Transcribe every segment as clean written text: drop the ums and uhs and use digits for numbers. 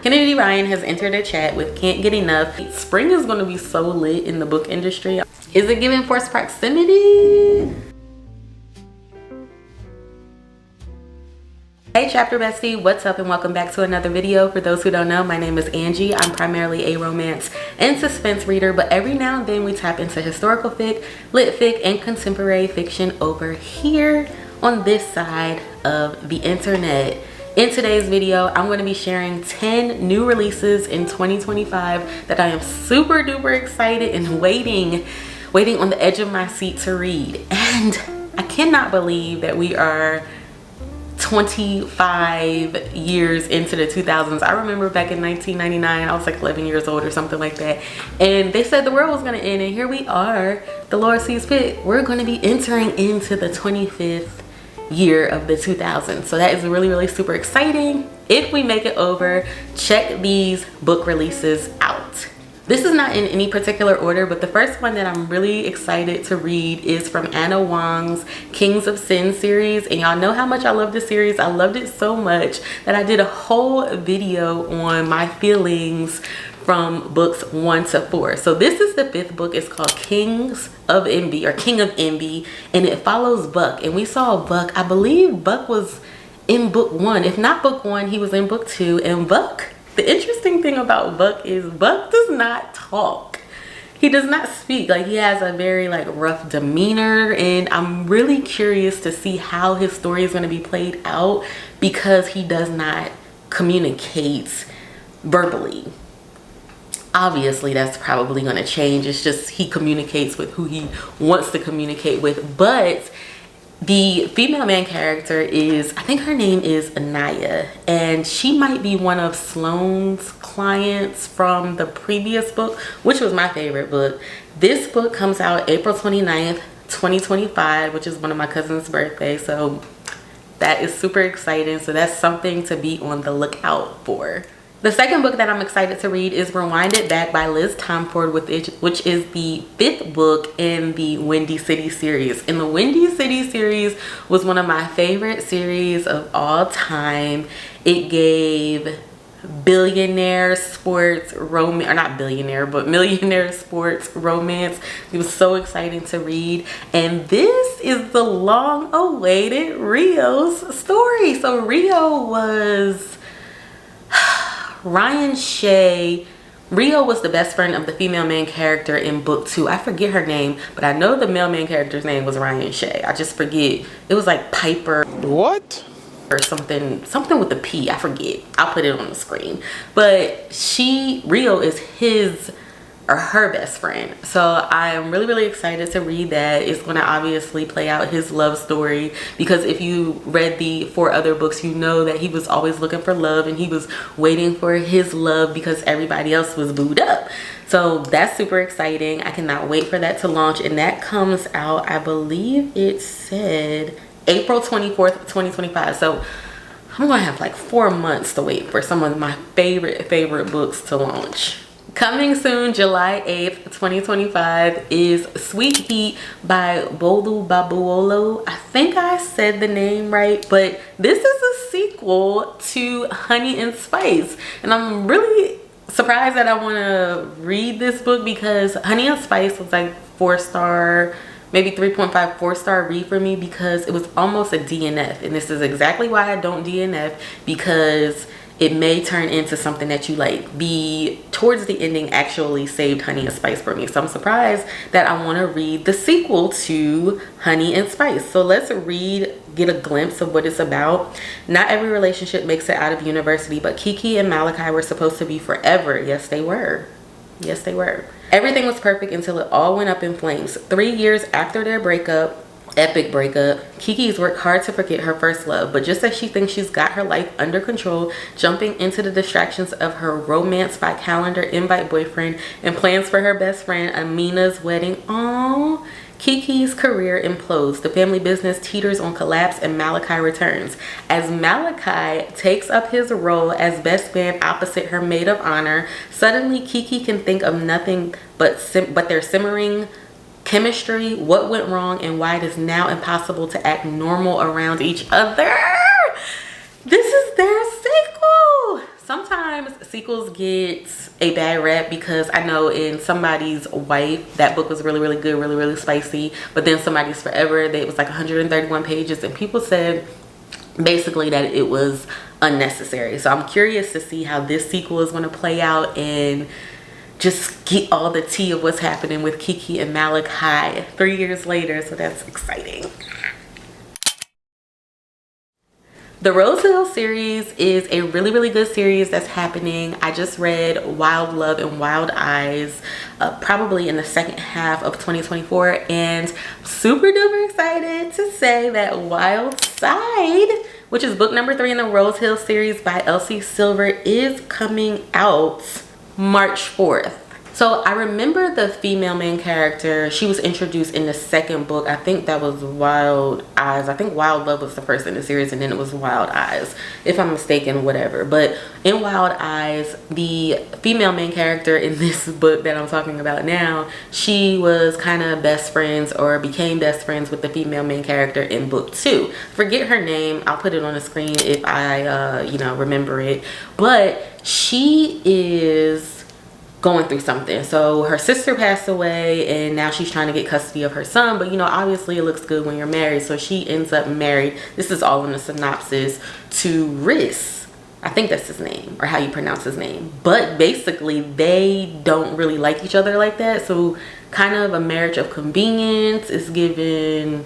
Kennedy Ryan has entered a chat with Can't Get Enough. Spring is going to be so lit in the book industry. Is it giving forced proximity? Hey chapter bestie, what's up and welcome back to another video. For those who don't know, my name is Angie. I'm primarily a romance and suspense reader, but every now and then we tap into historical fic, lit fic, and contemporary fiction over here on this side of the internet. In today's video, I'm going to be sharing 10 new releases in 2025 that I am super duper excited and waiting on the edge of my seat to read. And I cannot believe that we are 25 years into the 2000s. I remember back in 1999, I was like 11 years old or something like that, and they said the world was going to end, and here we are. The Lord sees fit. We're going to be entering into the 25th year of the 2000s, so that is really super exciting. If we make it over, check these book releases out. This is not in any particular order, but the first one that I'm really excited to read is from Anna Wong's Kings of Sin series. And y'all know how much I love this series. I loved it so much that I did a whole video on my feelings from books 1 to 4. So this is the 5th book. It's called Kings of Envy, or King of Envy, and it follows Buck. And we saw Buck, I believe Buck was in book 1. If not book 1, he was in book 2. And Buck, the interesting thing about Buck is Buck does not talk. He does not speak. Like, he has a very rough demeanor, and I'm really curious to see how his story is going to be played out because he does not communicate verbally. Obviously that's probably going to change. It's just he communicates with who he wants to communicate with. But the female main character is, I think her name is Anaya, and she might be one of Sloane's clients from the previous book, which was my favorite book. This book comes out April 29th, 2025, which is one of my cousin's birthdays, so that is super exciting. So that's something to be on the lookout for. The second book that I'm excited to read is Rewind It Back by Liz Tomford, which is the 5th book in the Windy City series. And the Windy City series was one of my favorite series of all time. It gave billionaire sports romance, or not billionaire, but millionaire sports romance. It was so exciting to read. And this is the long-awaited Rio's story. So Rio was Ryan Shay. Rio was the best friend of the female main character in book 2. I forget her name, but I know the male main character's name was Ryan Shay. I just forget. It was like Piper. What? Or something with a P. I forget. I'll put it on the screen. But Rio is his or her best friend. So I am really excited to read that. It's going to obviously play out his love story, because if you read the 4 other books, you know that he was always looking for love, and he was waiting for his love because everybody else was booed up. So that's super exciting. I cannot wait for that to launch, and that comes out, I believe it said April 24th, 2025. So I'm gonna have 4 months to wait for some of my favorite books to launch. Coming soon, July 8th, 2025, is Sweet Heat by Bolu Babuolo. I think I said the name right, but this is a sequel to Honey and Spice. And I'm really surprised that I want to read this book, because Honey and Spice was 4-star, maybe 3.5, 4-star read for me, because it was almost a DNF. And this is exactly why I don't DNF, because it may turn into something that you like. Towards the ending actually saved Honey and Spice for me. So I'm surprised that I want to read the sequel to Honey and Spice. So let's get a glimpse of what it's about. Not every relationship makes it out of university, but Kiki and Malachi were supposed to be forever. Yes, they were. Yes, they were. Everything was perfect until it all went up in flames. 3 years after their epic breakup, Kiki's worked hard to forget her first love, but just as she thinks she's got her life under control, jumping into the distractions of her romance by calendar invite boyfriend and plans for her best friend Amina's wedding, Kiki's career implodes. The family business teeters on collapse, and Malachi returns. As Malachi takes up his role as best man opposite her maid of honor, suddenly Kiki can think of nothing but their simmering chemistry, what went wrong, and why it is now impossible to act normal around each other. This is their sequel. Sometimes sequels get a bad rap because I know in Somebody's Wife, that book was really, really good, really, really spicy. But then Somebody's Forever, it was like 131 pages, and people said basically that it was unnecessary. So I'm curious to see how this sequel is going to play out and just get all the tea of what's happening with Kiki and Malachi 3 years later. So that's exciting. The Rose Hill series is a really, really good series that's happening. I just read Wild Love and Wild Eyes probably in the second half of 2024, and super duper excited to say that Wild Side, which is book number 3 in the Rose Hill series by Elsie Silver, is coming out March 4th. So I remember the female main character. She was introduced in the second book. I think that was Wild Eyes. I think Wild Love was the first in the series, and then it was Wild Eyes, if I'm mistaken, whatever. But in Wild Eyes, the female main character in this book that I'm talking about now, she was kind of best friends, or became best friends, with the female main character in book 2. Forget her name. I'll put it on the screen if I remember it. But she is going through something. So her sister passed away, and now she's trying to get custody of her son, but obviously it looks good when you're married, so she ends up married. This is all in the synopsis, to Riss. I think that's his name, or how you pronounce his name. But basically they don't really like each other like that, so kind of a marriage of convenience. Is given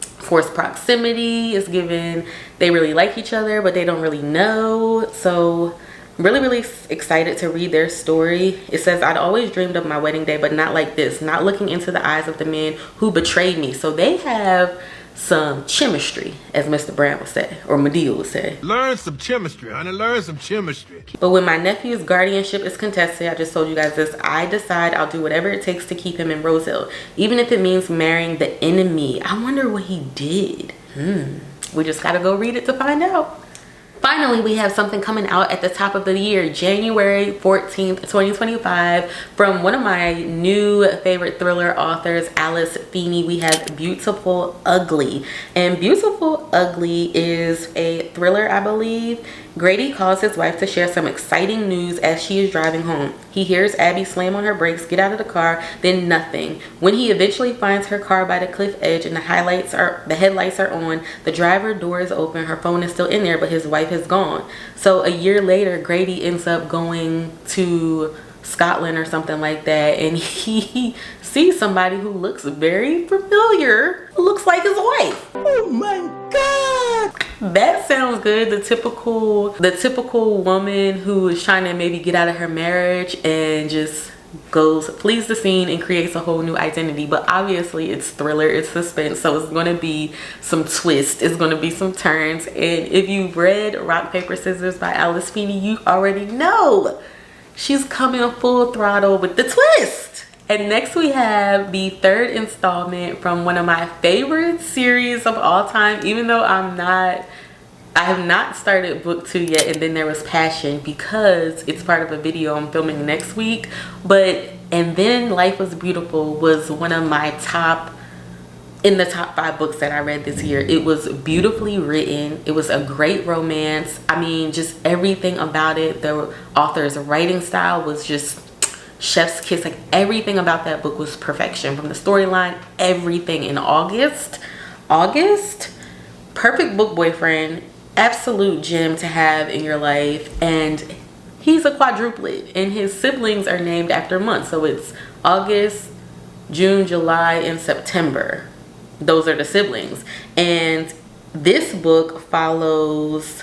forced proximity, is given they really like each other but they don't really know. So really, really excited to read their story. It says, I'd always dreamed of my wedding day, but not like this, not looking into the eyes of the men who betrayed me. So they have some chemistry, as Mr. Brown would say, or Medea would say. Learn some chemistry, honey, learn some chemistry. But when my nephew's guardianship is contested, I just told you guys this, I decide I'll do whatever it takes to keep him in Rose Hill, even if it means marrying the enemy. I wonder what he did. We just gotta go read it to find out. Finally, we have something coming out at the top of the year, January 14th, 2025, from one of my new favorite thriller authors, Alice Feeney. We have Beautiful Ugly. And Beautiful Ugly is a thriller, I believe. Grady calls his wife to share some exciting news as she is driving home. He hears Abby slam on her brakes, get out of the car, then nothing. When he eventually finds her car by the cliff edge and the headlights are on, the driver door is open, her phone is still in there, but his wife is gone. So a year later, Grady ends up going to Scotland or something like that, and he sees somebody who looks very familiar, who looks like his wife. Oh my God! That sounds good. The typical woman who is trying to maybe get out of her marriage and just goes, flees the scene and creates a whole new identity. But obviously it's thriller, it's suspense, so it's going to be some twists, it's going to be some turns. And if you've read Rock Paper Scissors by Alice Feeney, you already know she's coming full throttle with the twist. And next we have the 3rd installment from one of my favorite series of all time, even though I have not started book 2 yet, and then there was Passion, because it's part of a video I'm filming next week. And then Life Was Beautiful was one of my in the top 5 books that I read this year. It was beautifully written. It was a great romance. I mean, just everything about it. The author's writing style was just chef's kiss. Like, everything about that book was perfection, from the storyline, everything. In August, perfect book boyfriend, absolute gem to have in your life. And he's a quadruplet, and his siblings are named after months. So it's August, June, July, and September. Those are the siblings. And this book follows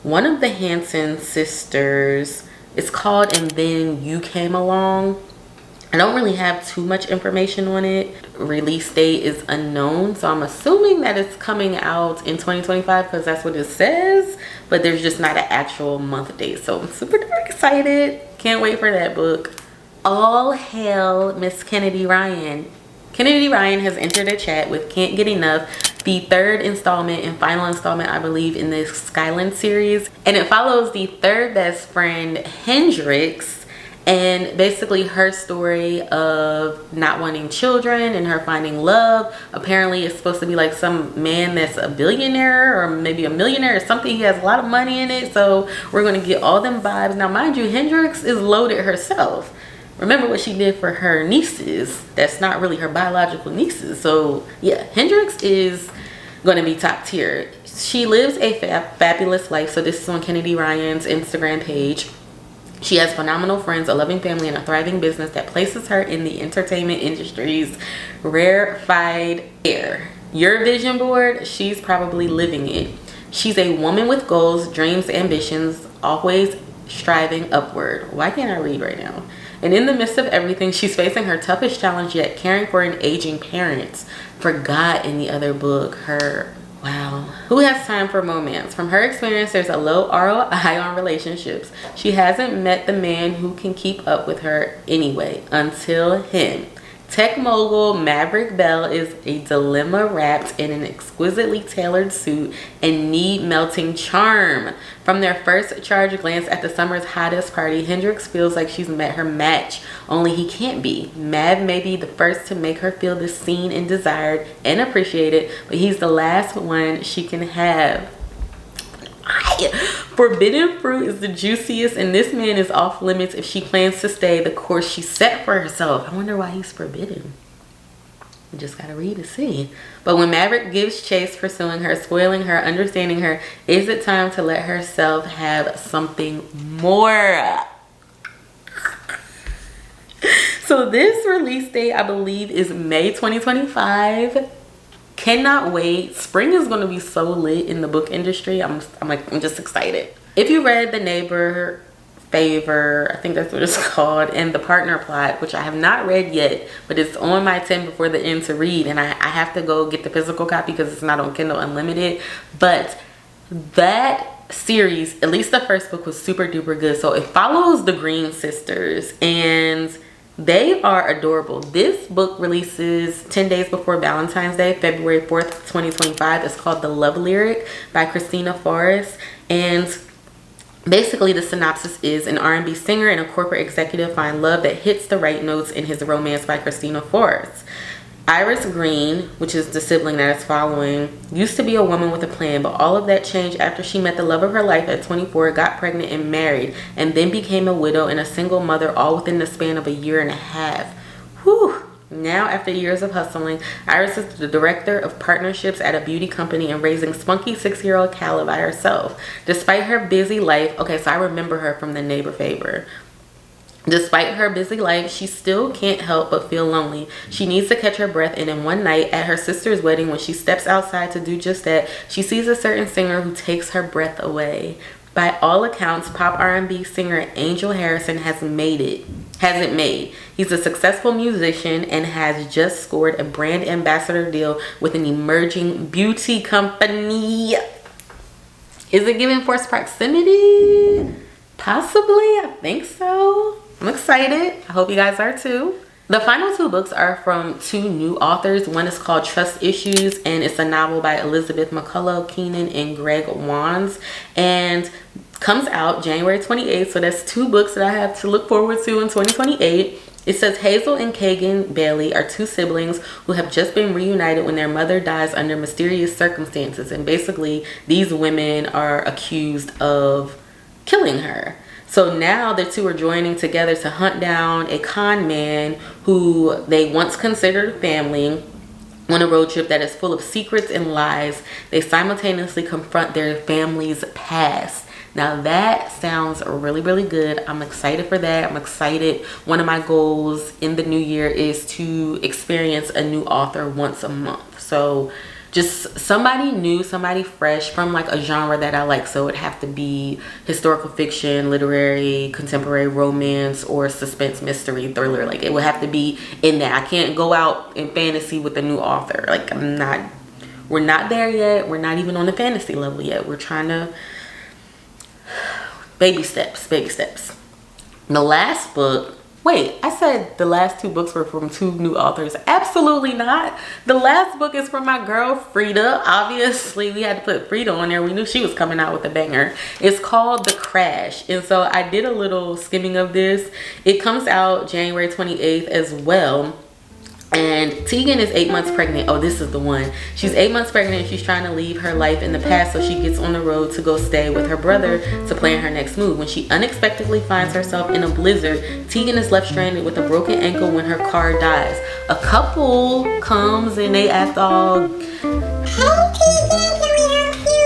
one of the Hanson sisters. It's called And Then You Came Along. I don't really have too much information on it. Release date is unknown, so I'm assuming that it's coming out in 2025 because that's what it says, but there's just not an actual month date. So I'm super duper excited. Can't wait for that book. All hail Miss Kennedy Ryan. Kennedy Ryan has entered a chat with Can't Get Enough, the 3rd installment and final installment, I believe, in the Skyland series. And it follows the 3rd best friend, Hendrix, And basically her story of not wanting children and her finding love. Apparently it's supposed to be like some man that's a billionaire or maybe a millionaire or something. He has a lot of money in it. So we're going to get all them vibes. Now mind you, Hendrix is loaded herself. Remember what she did for her nieces. That's not really her biological nieces. So yeah, Hendrix is going to be top tier. She lives a fabulous life. So this is on Kennedy Ryan's Instagram page. She has phenomenal friends, a loving family, and a thriving business that places her in the entertainment industry's rarefied air. Your vision board, she's probably living it. She's a woman with goals, dreams, ambitions, always striving upward. Why can't I read right now? And in the midst of everything, she's facing her toughest challenge yet, caring for an aging parent. Forgot in the other book, her... Wow. Who has time for romance? From her experience, there's a low ROI on relationships. She hasn't met the man who can keep up with her anyway, until him. Tech mogul Maverick Bell is a dilemma wrapped in an exquisitely tailored suit and need-melting charm. From their first charged glance at the summer's hottest party, Hendrix feels like she's met her match, only he can't be. Mav may be the first to make her feel this seen and desired and appreciated, but he's the last one she can have. Forbidden fruit is the juiciest, and this man is off limits if she plans to stay the course she set for herself. I wonder why he's forbidden. You just gotta read to see. But when Maverick gives chase, pursuing her, spoiling her, understanding her, is it time to let herself have something more? So this release date, I believe, is May 2025. Cannot wait. Spring is going to be so lit in the book industry. I'm just excited. If you read The Neighbor, Favor, I think that's what it's called, and The Partner Plot, which I have not read yet, but it's on my 10 before the end to read, and I have to go get the physical copy because it's not on Kindle Unlimited. But that series, at least the first book, was super duper good. So it follows the Green sisters, and they are adorable. This book releases 10 days before Valentine's Day, February 4th, 2025. It's called The Love Lyric by Christina Forrest. And basically the synopsis is: an R&B singer and a corporate executive find love that hits the right notes in his romance by Christina Forrest. Iris Green, which is the sibling that is following, used to be a woman with a plan, but all of that changed after she met the love of her life at 24, got pregnant and married, and then became a widow and a single mother, all within the span of a year and a half. Whew. Now, after years of hustling, Iris is the director of partnerships at a beauty company and raising spunky 6-year-old Calla by herself. Despite her busy life, okay, so I remember her from The Neighbor Favor. Despite her busy life, she still can't help but feel lonely. She needs to catch her breath, and in one night at her sister's wedding, when she steps outside to do just that, she sees a certain singer who takes her breath away. By all accounts, pop R&B singer Angel Harrison hasn't made. He's a successful musician and has just scored a brand ambassador deal with an emerging beauty company. Is it giving forced proximity? Possibly, I think so. I'm excited. I hope you guys are too. The final 2 books are from 2 new authors. One is called Trust Issues, and it's a novel by Elizabeth McCullough Keenan and Greg Wands, and comes out January 28th. So that's 2 books that I have to look forward to in 2028. It says Hazel and Kagan Bailey are 2 siblings who have just been reunited when their mother dies under mysterious circumstances, and basically these women are accused of killing her. So now the 2 are joining together to hunt down a con man who they once considered family on a road trip that is full of secrets and lies. They simultaneously confront their family's past. Now that sounds really, really good. I'm excited for that. I'm excited. One of my goals in the new year is to experience a new author once a month. So just somebody new, somebody fresh from like a genre that I like. So it'd have to be historical fiction, literary, contemporary romance, or suspense, mystery, thriller. Like it would have to be in that. I can't go out in fantasy with a new author. Like we're not there yet. We're not even on the fantasy level yet. We're trying to baby steps. The last book Wait, I said the last 2 books were from 2 new authors. Absolutely not. The last book is from my girl Frida. Obviously, we had to put Frida on there. We knew she was coming out with a banger. It's called The Crash. And so I did a little skimming of this. It comes out January 28th as well. And Tegan is 8 months pregnant. Oh, this is the one. She's 8 months pregnant and she's trying to leave her life in the past, so she gets on the road to go stay with her brother to plan her next move. When she unexpectedly finds herself in a blizzard, Tegan is left stranded with a broken ankle when her car dies. A couple comes and they act all,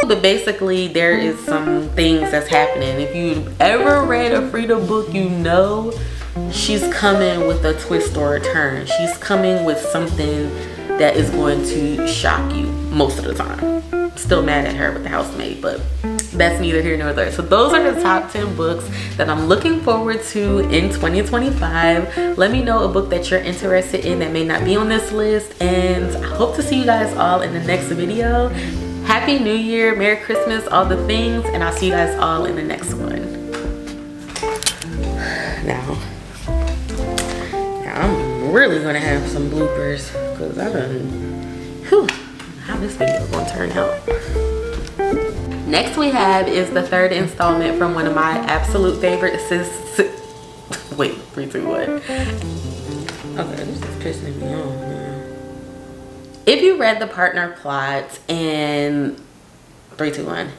but basically there is some things that's happening. If you've ever read a Frida book, you know she's coming with a twist or a turn. She's coming with something that is going to shock you most of the time. Still mad at her with the housemaid, but that's neither here nor there. So those are the top 10 books that I'm looking forward to in 2025. Let me know a book that you're interested in that may not be on this list, and I hope to see you guys all in the next video. Happy New Year, Merry Christmas, all the things, and I'll see you guys all in the next one. Now I'm really gonna have some bloopers because I done, how this video gonna turn out. Next we have is the 3rd installment from one of my absolute favorite wait, 3, 2, 1. Okay, this is pissing me off, man. If you read The Partner Plot in 3, 2, 1.